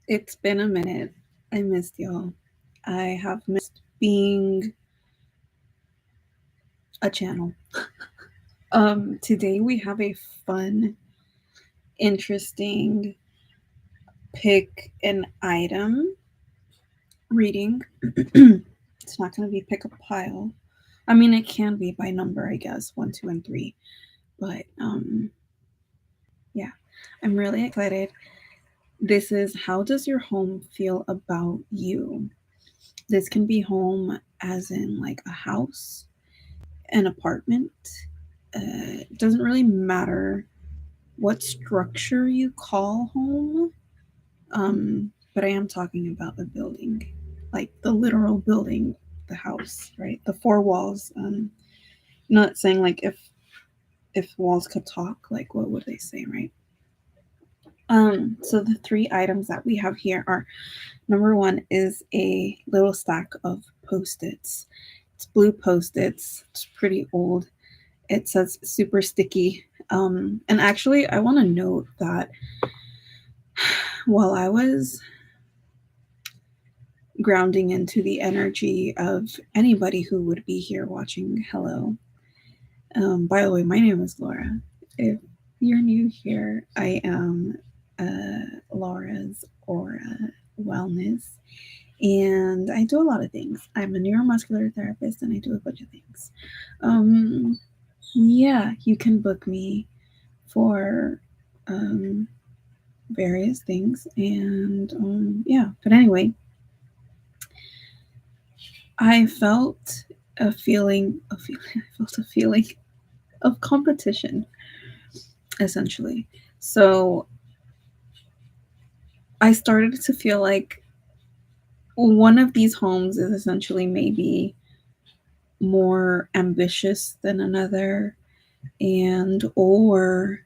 It's been a minute. I missed y'all. I have missed being a channel. Today we have a fun, interesting pick an item reading. It's not going to be pick a pile. I mean, it can be by number, I guess, 1, 2, and 3. But yeah, I'm really excited. This is How Does Your Home Feel About You? This can be home as in like a house, an apartment. It doesn't really matter what structure you call home, but I am talking about a building, like the literal building, the house, right? The four walls. Not saying like if walls could talk, like what would they say, right? So the three items that we have here are number one is a little stack of post-its. It's blue post-its. It's pretty old. It says super sticky. And actually, I want to note that while I was grounding into the energy of anybody who would be here watching, hello. By the way, my name is Laura. If you're new here, I am Laura's Aura Wellness, and I do a lot of things. I'm a neuromuscular therapist, and I do a bunch of things. Yeah, you can book me for various things, and yeah. But anyway, I felt I felt a feeling of competition, essentially. So I started to feel like one of these homes is essentially maybe more ambitious than another, and or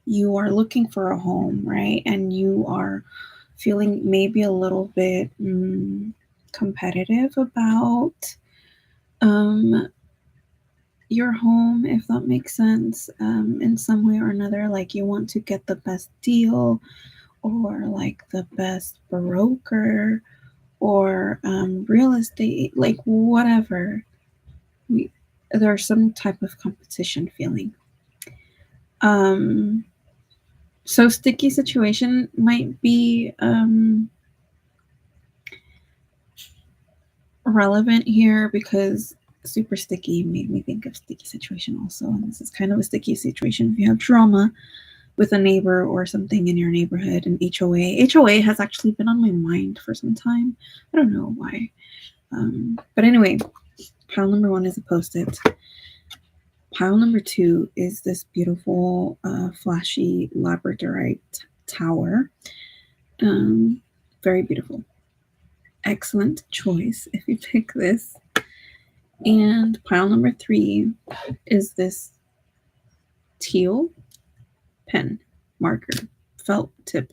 you are looking for a home, right? And you are feeling maybe a little bit competitive about um, your home, if that makes sense, in some way or another. Like you want to get the best deal, or like the best broker, or real estate, like whatever. We, there's some type of competition feeling. Um, so sticky situation might be relevant here because super sticky made me think of sticky situation also, and this is kind of a sticky situation if you have drama with a neighbor or something in your neighborhood. And HOA has actually been on my mind for some time. I don't know why. But anyway, pile number one is a post-it. Pile number two is this beautiful flashy labradorite tower. Very beautiful. Excellent choice if you pick this. And pile number three is this teal pen marker, felt tip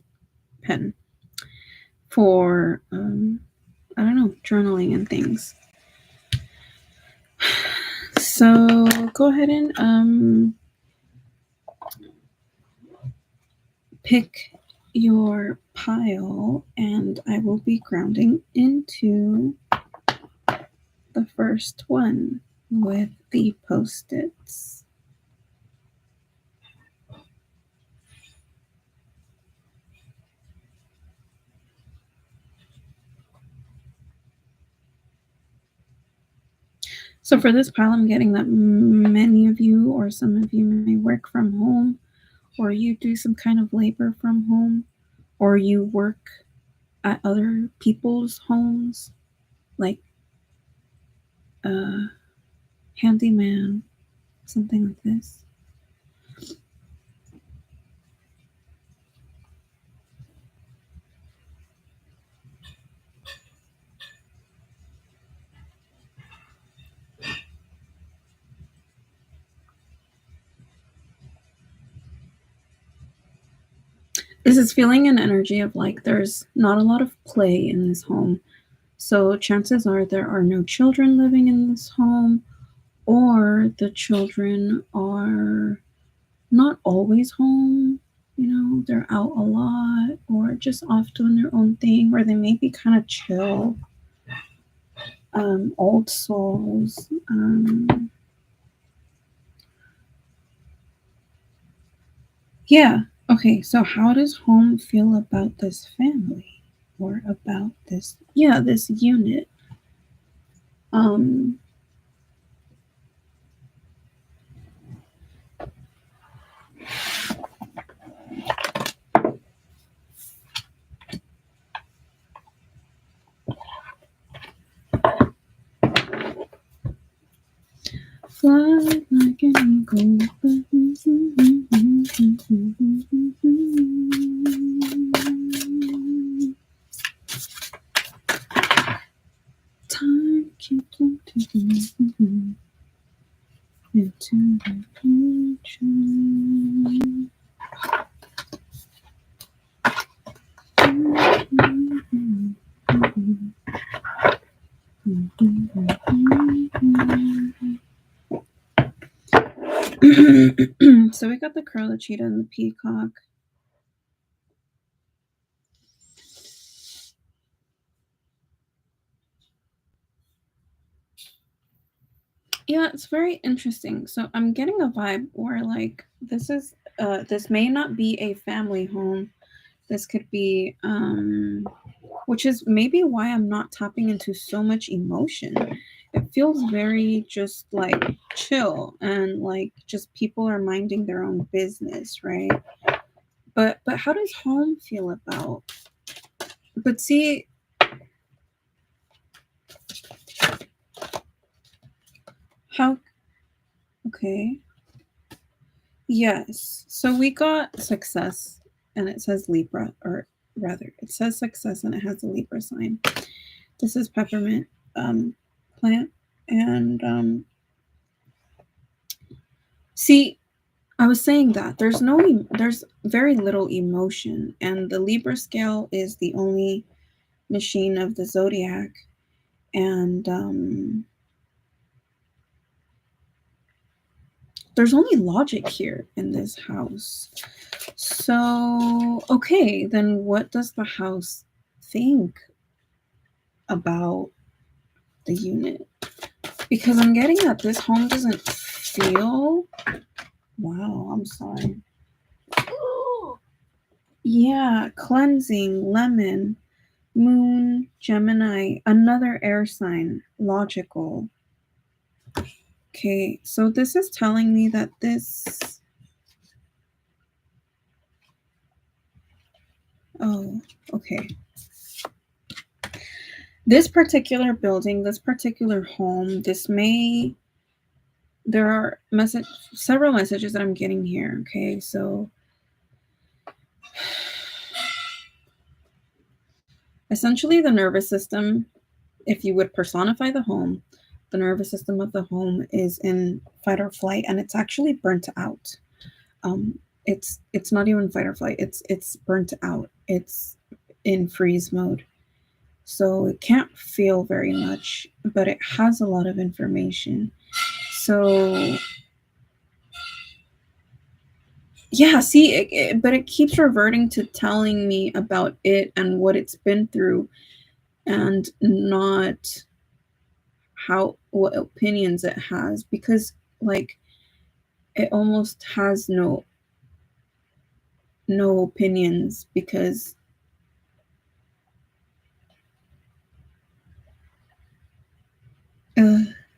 pen for I don't know, journaling and things. So go ahead and pick your pile, and I will be grounding into the first one with the post-its. So for this pile, I'm getting that many of you or some of you may work from home, or you do some kind of labor from home, or you work at other people's homes, like a handyman, something like this. This is feeling an energy of like there's not a lot of play in this home. So chances are there are no children living in this home, or the children are not always home, they're out a lot or just off doing their own thing, or they may be kind of chill. Old souls. Yeah. Okay, so how does home feel about this family or about this unit? Fly like an eagle. Time keeps on ticking into the future. So we got the crow, the cheetah, and the peacock. Yeah, it's very interesting. So I'm getting a vibe where like this may not be a family home. This could be which is maybe why I'm not tapping into so much emotion. It feels very just like chill and like just people are minding their own business, right? But how does home feel about? But see, how okay. Yes. So we got success and it says Libra, or rather, it says success and it has a Libra sign. This is peppermint plant. And see, I was saying that there's very little emotion, and the Libra scale is the only machine of the zodiac. And there's only logic here in this house. So, okay, then what does the house think about the unit? Because I'm getting that this home doesn't feel. Wow, I'm sorry. Yeah, cleansing, lemon, moon, Gemini, another air sign, logical. Okay, so this is telling me that this. Oh, okay. This particular building, this particular home, there are several messages that I'm getting here. Okay, so essentially the nervous system, if you would personify the home, the nervous system of the home is in fight or flight, and it's actually burnt out. It's not even fight or flight. It's burnt out. It's in freeze mode. So it can't feel very much, but it has a lot of information. So yeah, see, but it keeps reverting to telling me about it and what it's been through, and not what opinions it has, because like it almost has no opinions, because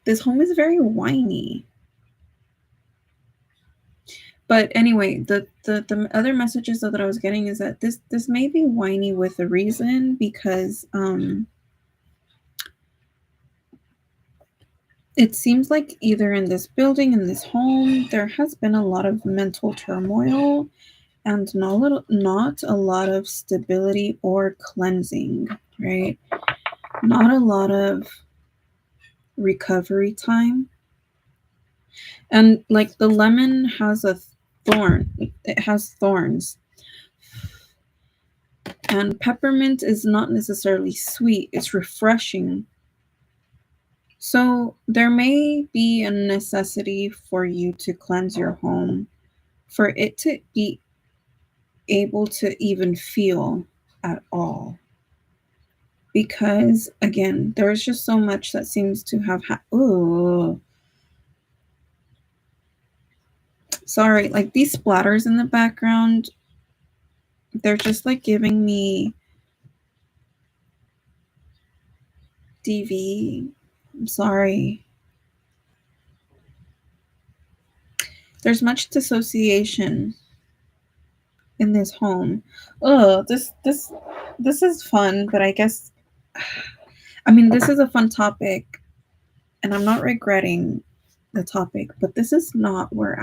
this home is very whiny. But anyway, the other messages that I was getting is that this may be whiny with a reason, because it seems like either in this building, in this home, there has been a lot of mental turmoil and not a lot of stability or cleansing, right? Not a lot of recovery time. And like the lemon has a thorn, it has thorns. And peppermint is not necessarily sweet, it's refreshing. So there may be a necessity for you to cleanse your home, for it to be able to even feel at all. Because again, there's just so much that seems to have sorry, like these splatters in the background, they're just like giving me DV. I'm sorry. There's much dissociation in this home. This is fun, but I guess I mean this is a fun topic and I'm not regretting the topic, but this is not where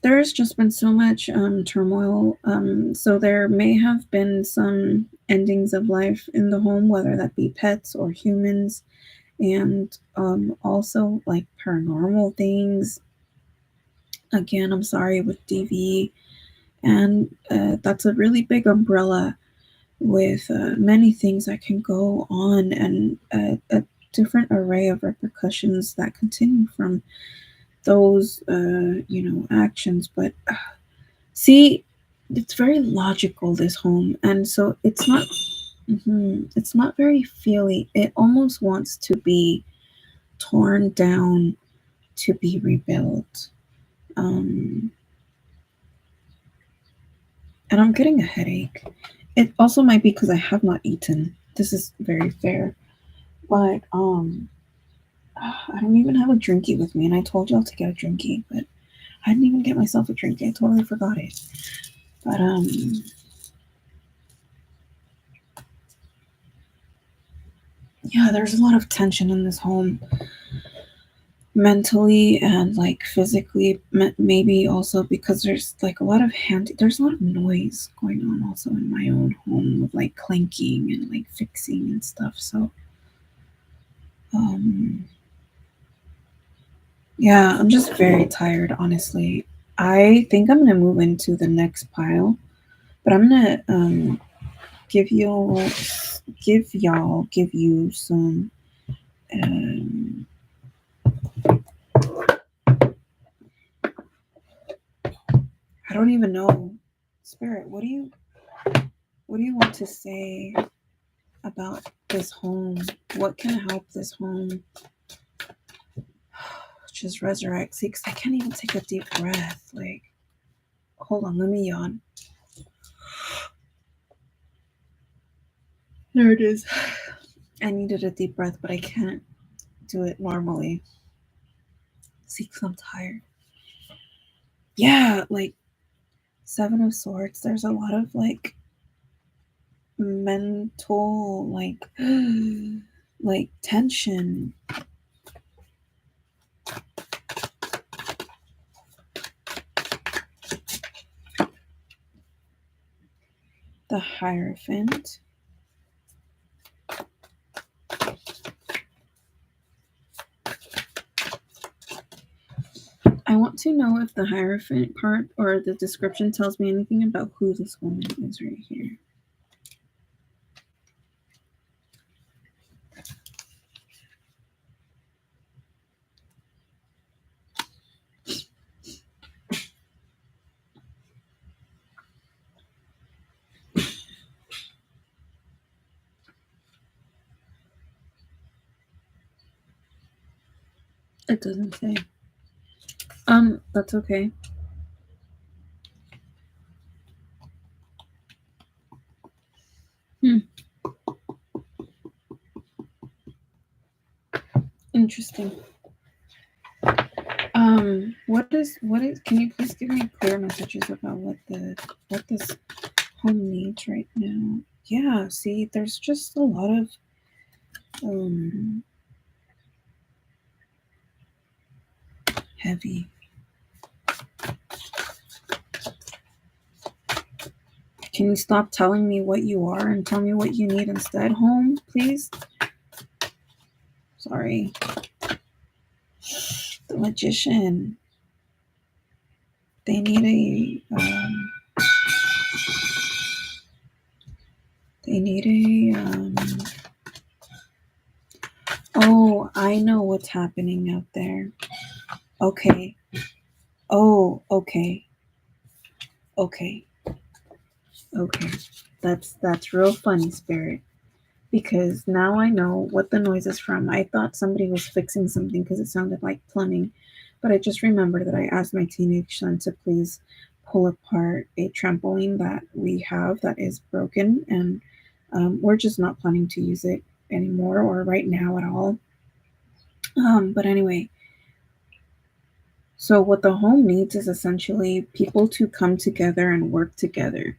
there's just been so much turmoil. So there may have been some endings of life in the home, whether that be pets or humans, and also like paranormal things. Again, I'm sorry with DV, and that's a really big umbrella with many things that can go on and a different array of repercussions that continue from those actions. But see, it's very logical, this home, and so it's not very feely. It almost wants to be torn down to be rebuilt. And I'm getting a headache. It also might be because I have not eaten. This is very fair. But I don't even have a drinky with me, and I told y'all to get a drinky, but I didn't even get myself a drinky. I totally forgot it. But yeah, there's a lot of tension in this home, mentally and like physically, maybe also because there's like a lot of there's a lot of noise going on also in my own home with like clanking and like fixing and stuff. So yeah, I'm just very tired, honestly. I think I'm gonna move into the next pile, but I'm gonna give you some um I don't even know. Spirit, what do you want to say about this home? What can help this home just resurrect? See, because I can't even take a deep breath. Like, hold on, let me yawn. There it is. I needed a deep breath, but I can't do it normally. See, because I'm tired. Yeah, like Seven of Swords. There's a lot of like mental, like tension. The Hierophant. I want to know if the Hierophant part or the description tells me anything about who this woman is right here. It doesn't say. That's okay. Interesting. What is can you please give me clear messages about what this home needs right now? Yeah, see, there's just a lot of heavy. Can you stop telling me what you are and tell me what you need instead, home, please? Sorry. The Magician. They need a oh, I know what's happening out there. Okay. Oh, okay. Okay. That's real funny, Spirit. Because now I know what the noise is from. I thought somebody was fixing something because it sounded like plumbing, but I just remembered that I asked my teenage son to please pull apart a trampoline that we have that is broken, and we're just not planning to use it anymore or right now at all. But anyway, so what the home needs is essentially people to come together and work together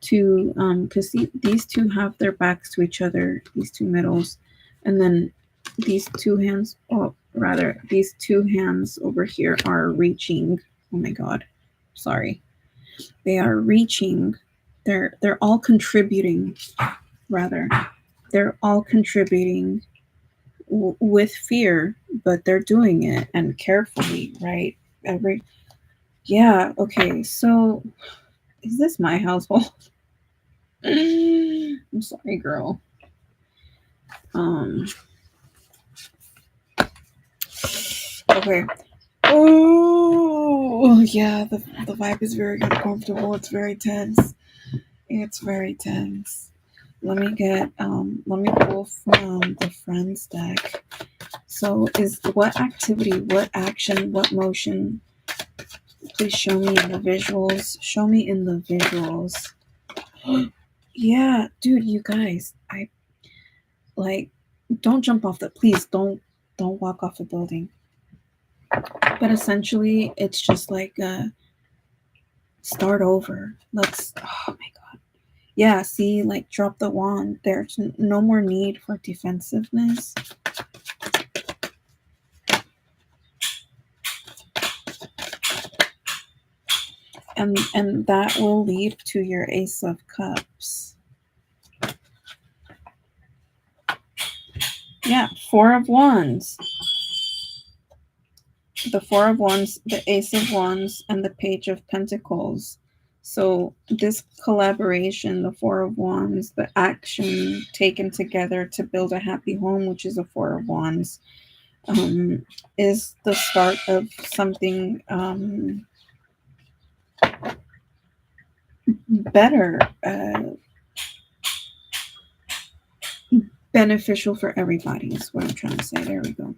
to because these two have their backs to each other, these two middles, and then these two hands, or rather these two hands over here are reaching. Oh my god, sorry. They are reaching. They're all contributing, rather. They're all contributing with fear, but they're doing it and carefully, right? Every Yeah, okay. So is this my household? I'm sorry, girl. Um okay. Oh yeah, the vibe is very uncomfortable. It's very tense. It's very tense. Let me pull from the friends deck. So is what activity, what action, what motion? Please show me in the visuals. Show me in the visuals. Yeah, dude, you guys, I like don't jump off the please don't walk off a building. But essentially it's just like start over. Let's oh my god. Yeah, see, like drop the wand. There's no more need for defensiveness. And that will lead to your Ace of Cups. Yeah, Four of Wands. The Four of Wands, the Ace of Wands, and the Page of Pentacles. So this collaboration, the Four of Wands, the action taken together to build a happy home, which is a Four of Wands, is the start of something better, beneficial for everybody is what I'm trying to say. There we go.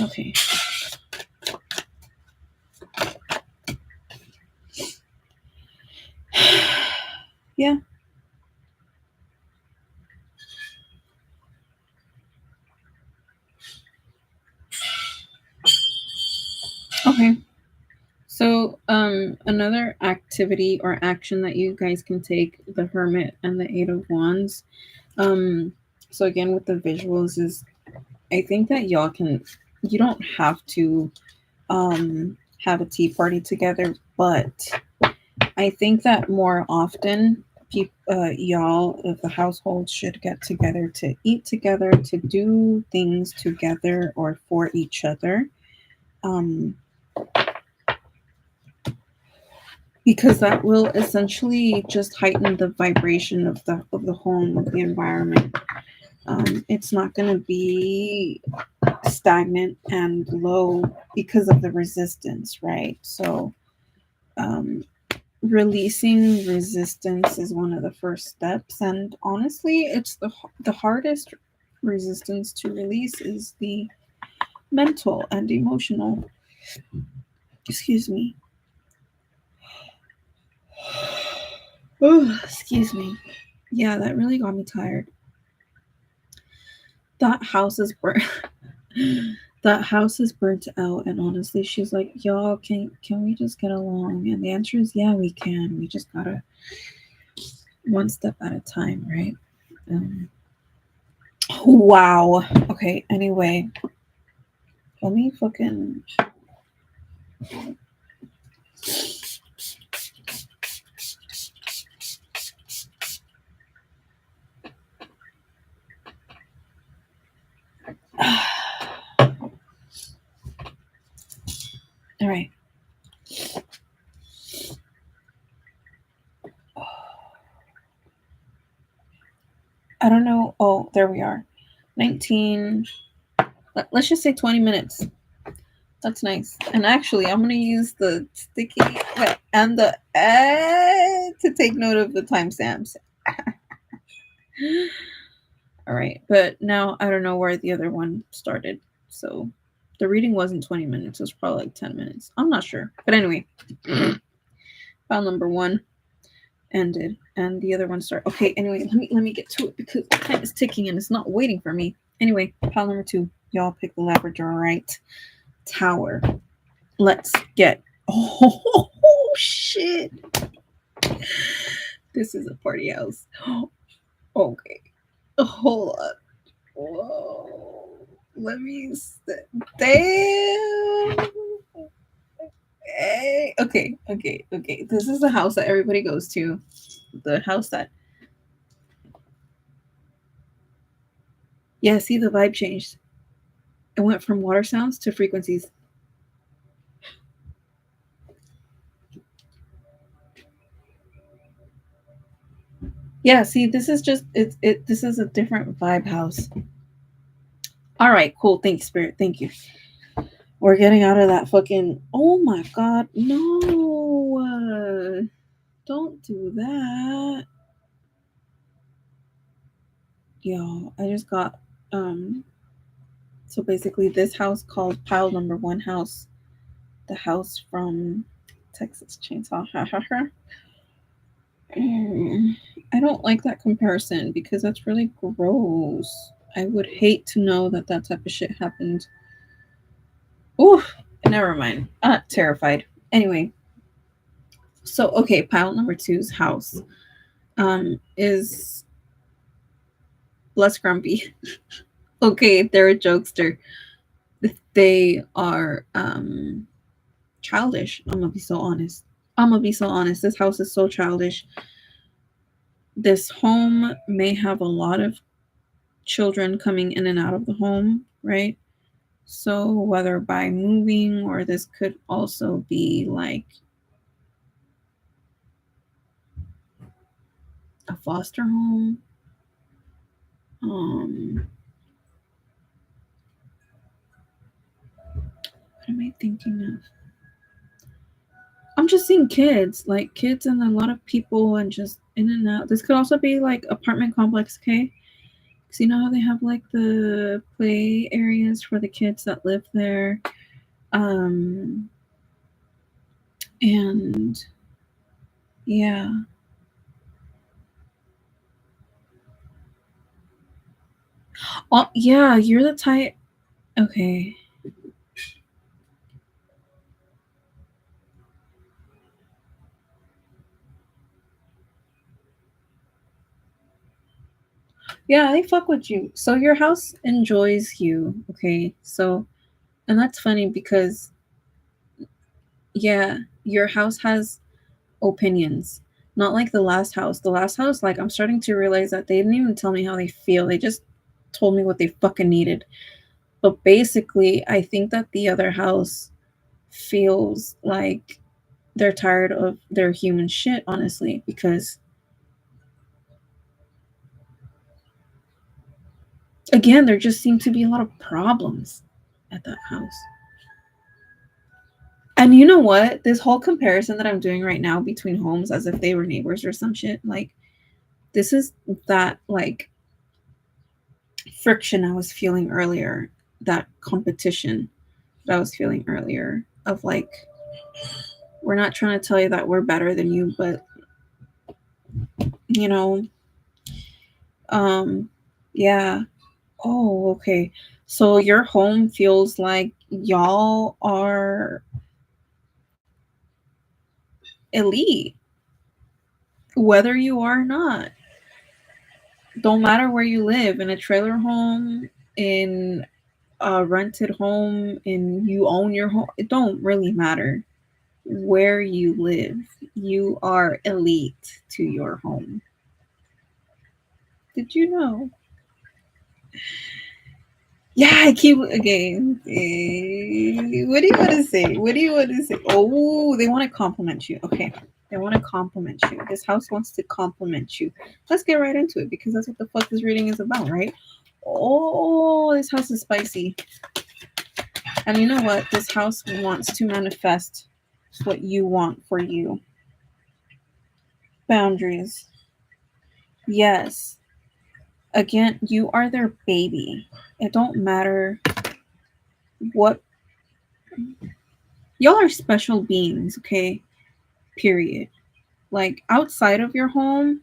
Okay. Yeah. Okay. So another activity or action that you guys can take, the Hermit and the Eight of Wands. So again with the visuals is I think that you don't have to have a tea party together, but I think that more often y'all of the household should get together to eat together, to do things together or for each other. Because that will essentially just heighten the vibration of the home, of the environment. It's not going to be stagnant and low because of the resistance, right? So releasing resistance is one of the first steps, and honestly it's the hardest resistance to release is the mental and emotional. Excuse me. Oh, excuse me. Yeah, that really got me tired. That house is burnt. That house is burnt out, and honestly she's like, y'all, can we just get along? And the answer is yeah, we can. We just gotta one step at a time, right? Wow. Okay, anyway, let me fucking all right. I don't know. Oh, there we are. 19. Let's just say 20 minutes. That's nice. And actually, I'm gonna use the sticky and the to take note of the timestamps. All right, but now I don't know where the other one started. So the reading wasn't 20 minutes. It was probably like 10 minutes. I'm not sure. But anyway, file number 1 ended and the other one started. Okay, anyway, let me get to it because the time is ticking and it's not waiting for me. Anyway, pile number 2. Y'all pick the Labradorite Tower. Let's get oh shit. This is a party house. Okay. Hold on. Whoa. Let me damn. Hey. Okay. This is the house that everybody goes to. The house that. Yeah, see the vibe changed. It went from water sounds to frequencies. Yeah, see, this is just this is a different vibe house. All right, cool. Thanks, Spirit. Thank you. We're getting out of that fucking. Oh my god, no! Don't do that, yo. I just got So basically, this house called pile number 1 house, the house from Texas Chainsaw. I don't like that comparison because that's really gross. I would hate to know that that type of shit happened. Ooh, never mind. Terrified. Anyway, so okay, pile number 2's house is less grumpy. Okay, they're a jokester. They are childish. I'm gonna be so honest. This house is so childish. This home may have a lot of children coming in and out of the home, right? So whether by moving or this could also be like a foster home. What am I thinking of? I'm just seeing kids and a lot of people and just in and out. This could also be like apartment complex, okay? Because you know how they have like the play areas for the kids that live there. And yeah. Oh, yeah, you're the type. Okay. Yeah, they fuck with you. So your house enjoys you, okay? So, and that's funny because, yeah, your house has opinions. Not like the last house. The last house, like, I'm starting to realize that they didn't even tell me how they feel. They just told me what they fucking needed. But basically, I think that the other house feels like they're tired of their human shit, honestly, because again, there just seem to be a lot of problems at that house. And you know what? This whole comparison that I'm doing right now between homes as if they were neighbors or some shit, like this is that like friction I was feeling earlier, that competition that I was feeling earlier of like we're not trying to tell you that we're better than you, but you know, yeah. Oh, okay. So your home feels like y'all are elite, whether you are or not. Don't matter where you live, in a trailer home, in a rented home, and you own your home. It don't really matter where you live. You are elite to your home. Did you know? Yeah, I keep again. What do you want to say? What do you want to say? Oh, they want to compliment you. Okay, they want to compliment you. This house wants to compliment you. Let's get right into it because that's what the fuck this reading is about, right? Oh, this house is spicy. And you know what? This house wants to manifest what you want for you. Boundaries. Yes. Again, you are their baby. It don't matter what. Y'all are special beings, okay? Period. Like outside of your home,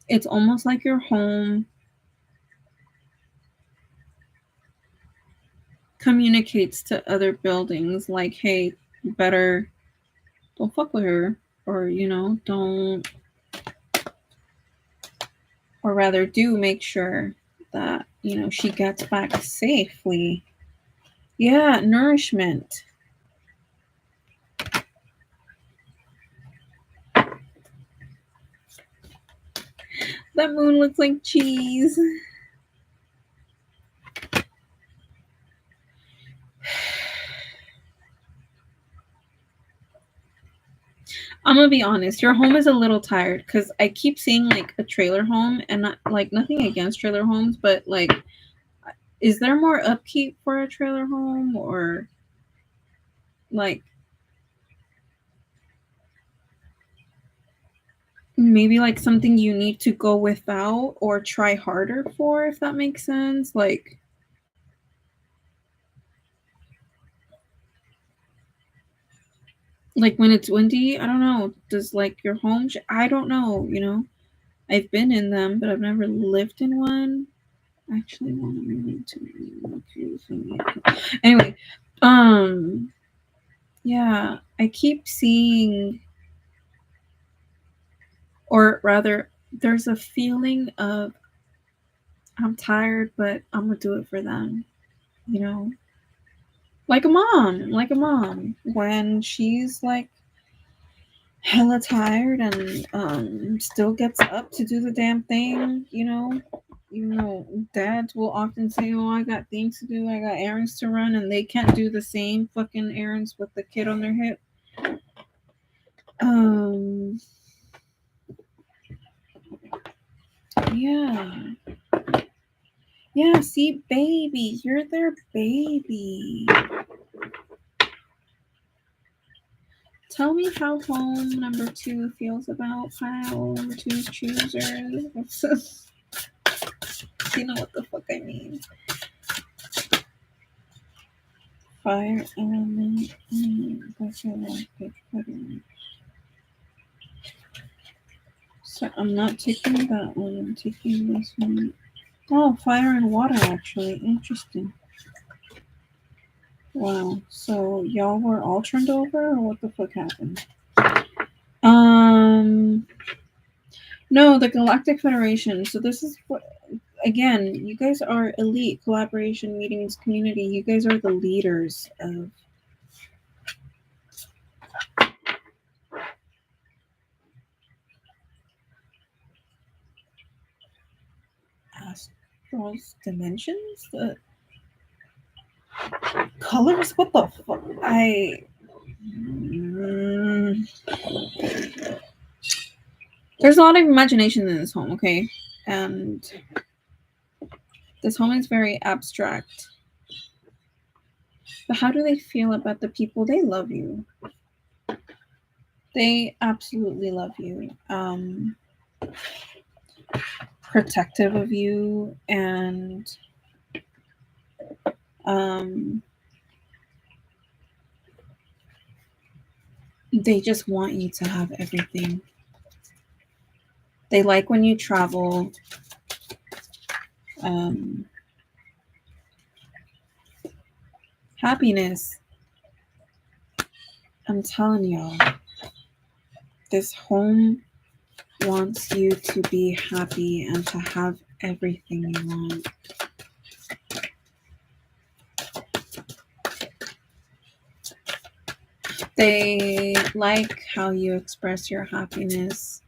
it's almost like your home communicates to other buildings like, hey, you better don't fuck with her, or don't, or rather do make sure that she gets back safely. Yeah, nourishment. That moon looks like cheese. I'm gonna be honest, your home is a little tired because I keep seeing like a trailer home, and not like nothing against trailer homes, but like, is there more upkeep for a trailer home, or like maybe like something you need to go without or try harder for, if that makes sense? Like when it's windy, I don't know, does like your home I don't know. I've been in them, but I've never lived in one. I actually want to move into. Anyway, yeah, I keep seeing, or rather, there's a feeling of I'm tired, but I'm gonna do it for them. You know, like a mom when she's like hella tired and still gets up to do the damn thing. Even though dads will often say, "Oh, I got things to do, I got errands to run," and they can't do the same fucking errands with the kid on their hip. Um, yeah. Yeah, see, baby, you're their baby. Tell me how home number 2 feels about pile number 2's choosers. You know what the fuck I mean. Fire element. So I'm not taking that one. I'm taking this one. Oh, fire and water, actually. Interesting. Wow. So y'all were all turned over, or what the fuck happened? No, the Galactic Federation. So this is what, again, you guys are elite collaboration meetings community. You guys are the leaders of Astral's dimensions. The colors. What the fuck? There's a lot of imagination in this home, okay? And this home is very abstract. But how do they feel about the people? They love you. They absolutely love you. Protective of you, and they just want you to have everything. They like when you travel. Happiness. I'm telling y'all, this home wants you to be happy and to have everything you want. They like how you express your happiness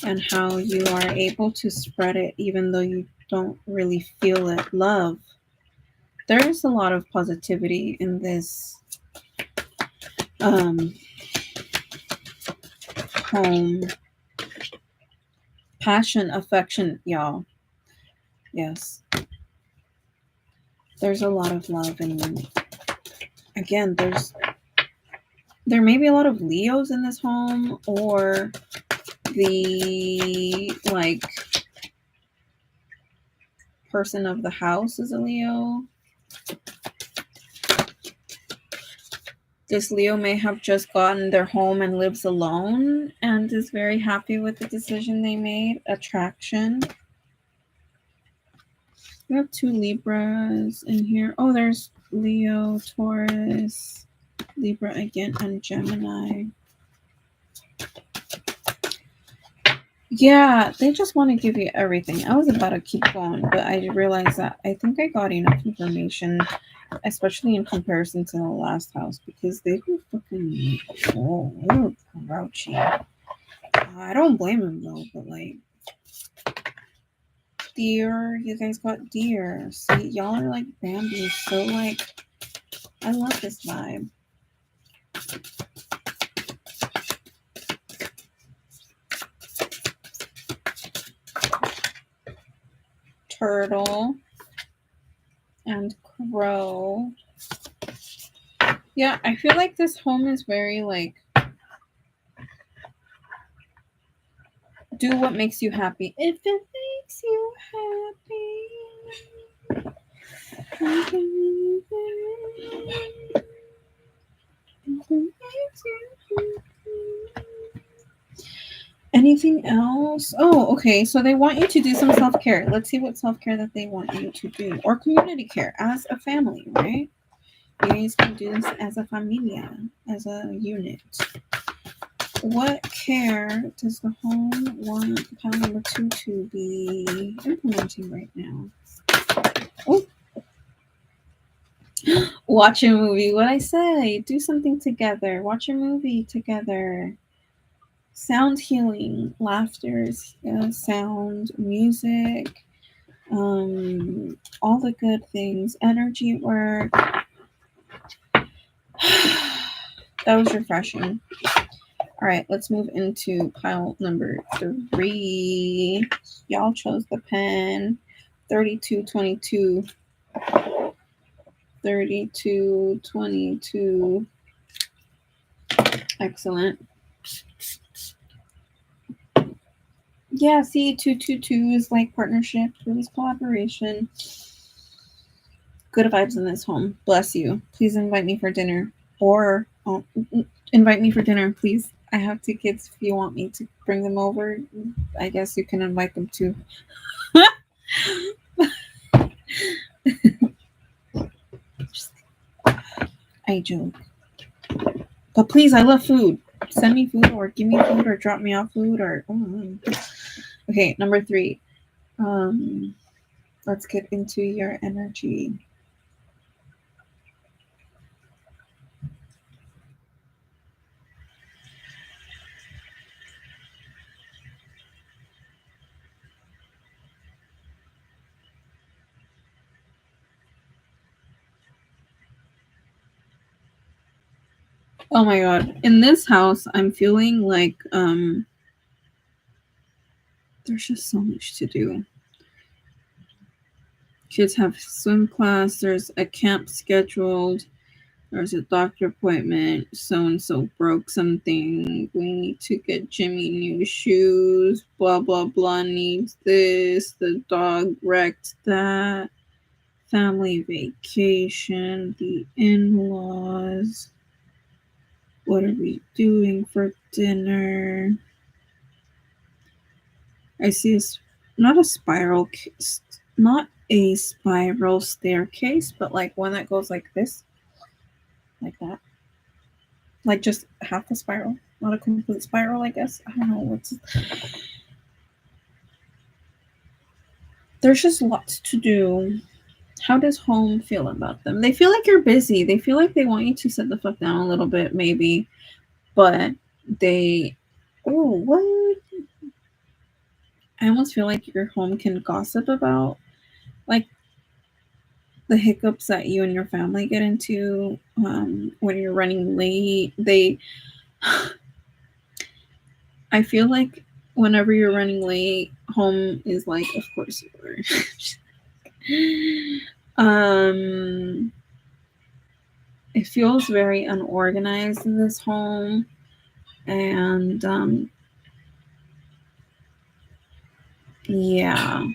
and how you are able to spread it even though you don't really feel it. Love. There is a lot of positivity in this home. Passion, affection, y'all. Yes. There's a lot of love in again, there may be a lot of Leos in this home, or the like person of the house is a Leo. This Leo may have just gotten their home and lives alone and is very happy with the decision they made. Attraction. We have 2 Libras in here. Oh, there's Leo, Taurus, Libra again, and Gemini. Yeah, they just want to give you everything. I was about to keep going, but I realized that I think I got enough information, especially in comparison to the last house, because they were fucking they were grouchy. I don't blame them though, but like deer, you guys got deer. See, y'all are like Bambi, so like I love this vibe. Turtle and crow. Yeah, I feel like this home is very like do what makes you happy. If it makes you happy. Anything else? Oh, okay. So they want you to do some self-care. Let's see what self-care that they want you to do. Or community care as a family, right? You guys can do this as a familia, as a unit. What care does the home want pile number 2 to be implementing right now? Oh. Watch a movie. What I say? Do something together. Watch a movie together. Sound healing, laughter, sound, music, all the good things, energy work. That was refreshing. All right, let's move into pile number 3. Y'all chose the pen. 3222. 3222. Excellent. Yeah, see, 222 is like partnership, it was collaboration. Good vibes in this home. Bless you. Please invite me for dinner. Or invite me for dinner, please. I have 2 kids. If you want me to bring them over, I guess you can invite them too. I joke. But please, I love food. Send me food or give me food or drop me off food or Okay, number 3. Let's get into your energy. Oh my god. In this house, I'm feeling like there's just so much to do. Kids have swim class, there's a camp scheduled, there's a doctor appointment, so-and-so broke something, we need to get Jimmy new shoes, blah blah blah needs this, the dog wrecked that, family vacation, the in-laws, what are we doing for dinner? I see not a spiral staircase, but like one that goes like this, like that, like just half a spiral, not a complete spiral, I guess. I don't know what's. There's just lots to do. How does home feel about them? They feel like you're busy. They feel like they want you to sit the fuck down a little bit, maybe, but they. Oh, what? I almost feel like your home can gossip about, like, the hiccups that you and your family get into when you're running late. I feel like whenever you're running late, home is like, of course you are. it feels very unorganized in this home. And yeah.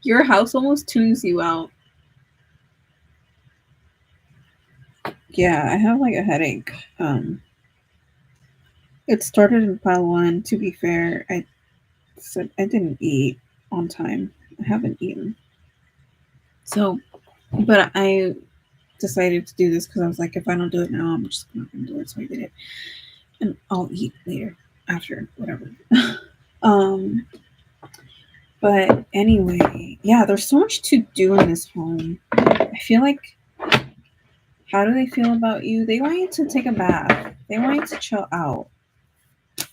Your house almost tunes you out. Yeah, I have like a headache. It started in pile one. To be fair, I said I didn't eat on time. I haven't eaten. So, but I decided to do this because I was like, if I don't do it now, I'm just not gonna do it. So I did it, and I'll eat later after whatever. um, but anyway, yeah, there's so much to do in this home. I feel like, how do they feel about you? They want you to take a bath. They want you to chill out. If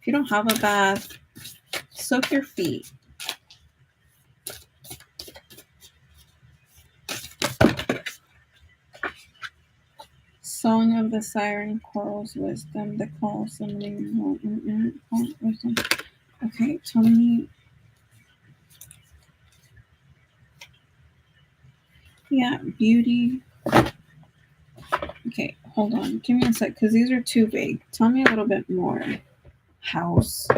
you don't have a bath, soak your feet. Song of the Siren Coral's Wisdom, the call summoning wisdom. Okay, tell me. Yeah, beauty. Okay, hold on. Give me a sec, because these are too vague. Tell me a little bit more. House.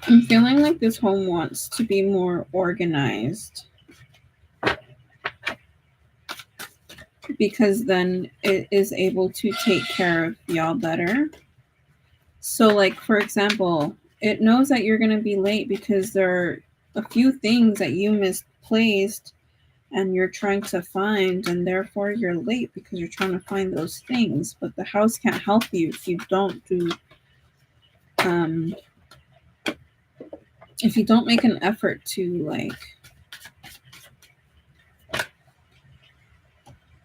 I'm feeling like this home wants to be more organized, because then it is able to take care of y'all better. So, like, for example, it knows that you're going to be late because there are a few things that you misplaced and you're trying to find, and therefore you're late because you're trying to find those things. But the house can't help you if you don't make an effort to, like,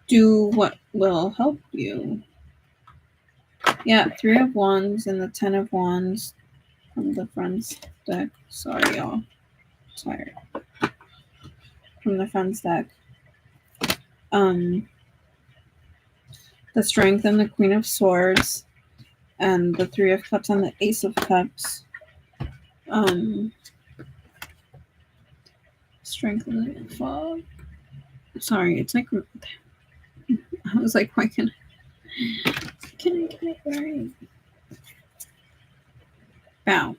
do what will help you. Yeah, 3 of Wands and the 10 of Wands from the Friends deck. Sorry, y'all. Tired. From the Friends deck. The Strength and the Queen of Swords, and the 3 of Cups and the Ace of Cups. Strength and the Fog. Sorry, it's like, I was like, why can I get it right? Bow.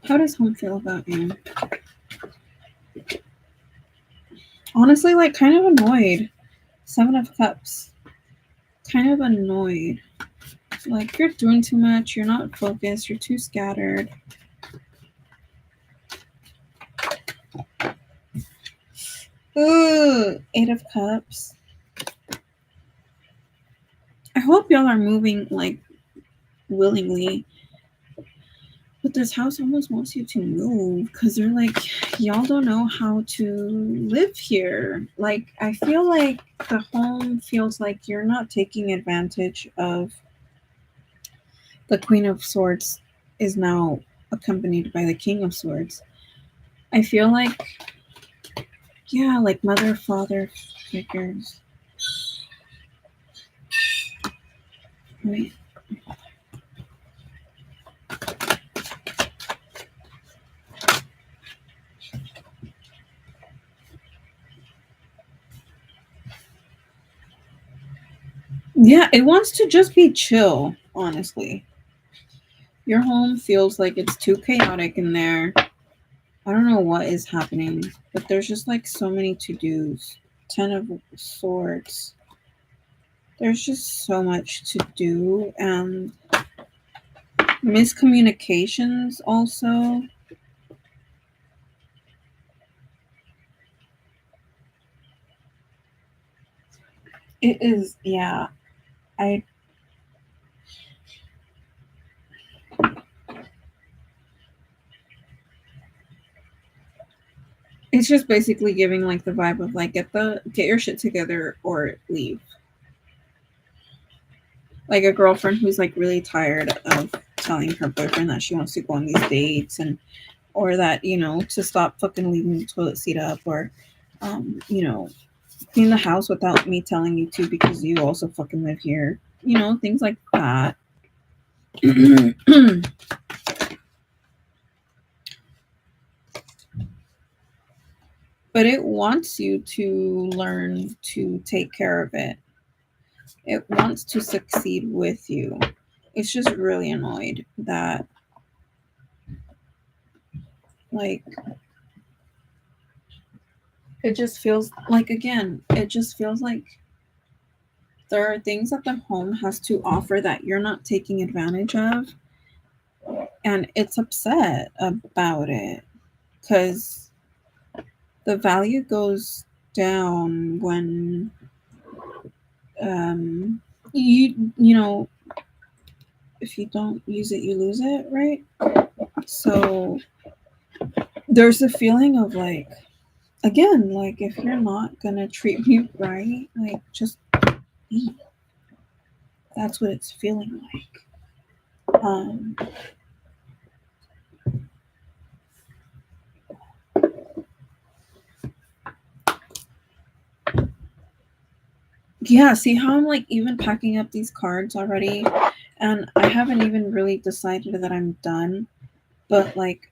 How does home feel about you? Honestly, like, kind of annoyed. 7 of Cups. Kind of annoyed. Like, you're doing too much. You're not focused. You're too scattered. Ooh, 8 of Cups. I hope y'all are moving, like, willingly. But this house almost wants you to move because they're like, y'all don't know how to live here. Like, I feel like the home feels like you're not taking advantage of. The Queen of Swords is now accompanied by the King of Swords. I feel like, yeah, like mother, father figures. Wait. Yeah, it wants to just be chill, honestly. Your home feels like it's too chaotic in there. I don't know what is happening, but there's just like so many to-dos. 10 of Swords. There's just so much to do, and miscommunications also. It is, yeah. I It's just basically giving like the vibe of like get your shit together or leave. Like a girlfriend who's like really tired of telling her boyfriend that she wants to go on these dates, and or that, you know, to stop fucking leaving the toilet seat up, or you know, clean the house without me telling you to because you also fucking live here. You know, things like that. But it wants you to learn to take care of it. It wants to succeed with you. It's just really annoyed that, like, it just feels like, again, it just feels like there are things that the home has to offer that you're not taking advantage of. And it's upset about it because the value goes down when you know, if you don't use it, you lose it, right? So there's a feeling of like, again, like if you're not gonna treat me right, like just be. That's what it's feeling like. Yeah, see how I'm like even packing up these cards already, and I haven't even really decided that I'm done, but like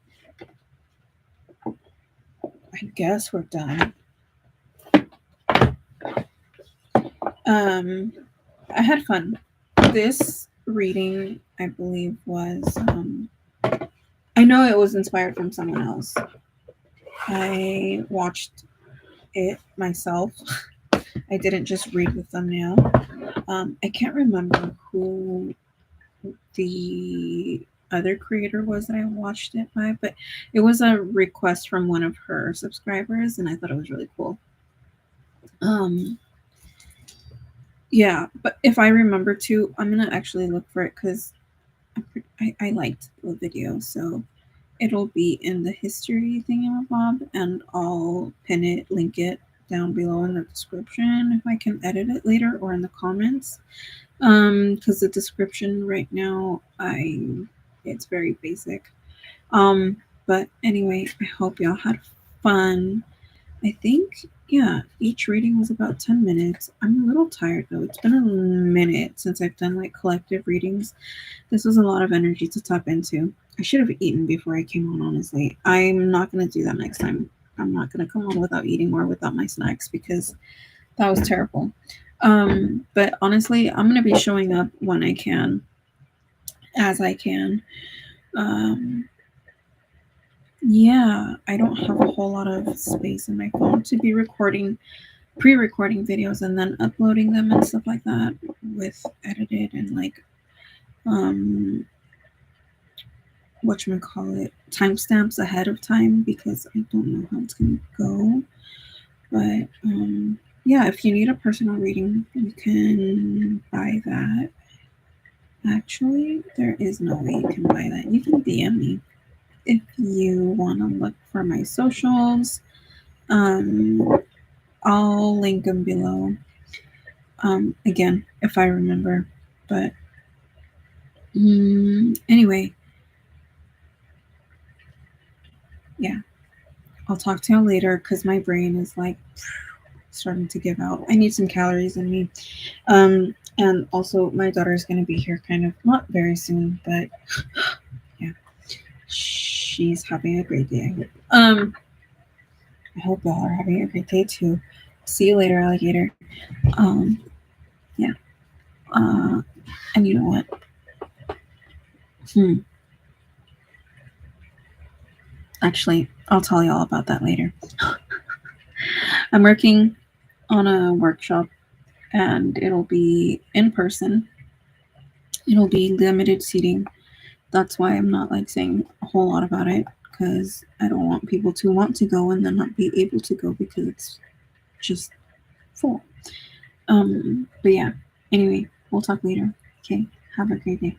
I guess we're done. I had fun. This reading, I believe, was I know it was inspired from someone else. I watched it myself. I didn't just read the thumbnail. I can't remember who the other creator was that I watched it by, but it was a request from one of her subscribers, and I thought it was really cool. Yeah, but if I remember to, I'm gonna actually look for it because I liked the video, so it'll be in the history thingamabob, and I'll pin it, link it down below in the description if I can edit it later, or in the comments. Because the description right now, it's very basic. But anyway, I hope y'all had fun. I think, yeah, each reading was about 10 minutes. I'm a little tired though. It's been a minute since I've done like collective readings. This was a lot of energy to tap into. I should have eaten before I came on, honestly. I'm not going to do that next time. I'm not going to come on without eating or without my snacks because that was terrible. But honestly, I'm going to be showing up when I can, as I can. Yeah, I don't have a whole lot of space in my phone to be pre-recording videos and then uploading them and stuff like that with edited and like whatchamacallit, timestamps ahead of time because I don't know how it's gonna go. But yeah, if you need a personal reading, you can buy that. Actually, there is no way you can buy that. You can DM me if you want to look for my socials. I'll link them below. Again, if I remember. But anyway, yeah, I'll talk to y'all later because my brain is like starting to give out. I need some calories in me. And also, my daughter is going to be here kind of not very soon, but yeah, she's having a great day. I hope y'all are having a great day too. See you later, alligator. Yeah. And you know what? Actually, I'll tell y'all about that later. I'm working on a workshop and it'll be in person. It'll be limited seating. That's why I'm not like saying a whole lot about it because I don't want people to want to go and then not be able to go because it's just full. But yeah, anyway, we'll talk later. Okay, have a great day.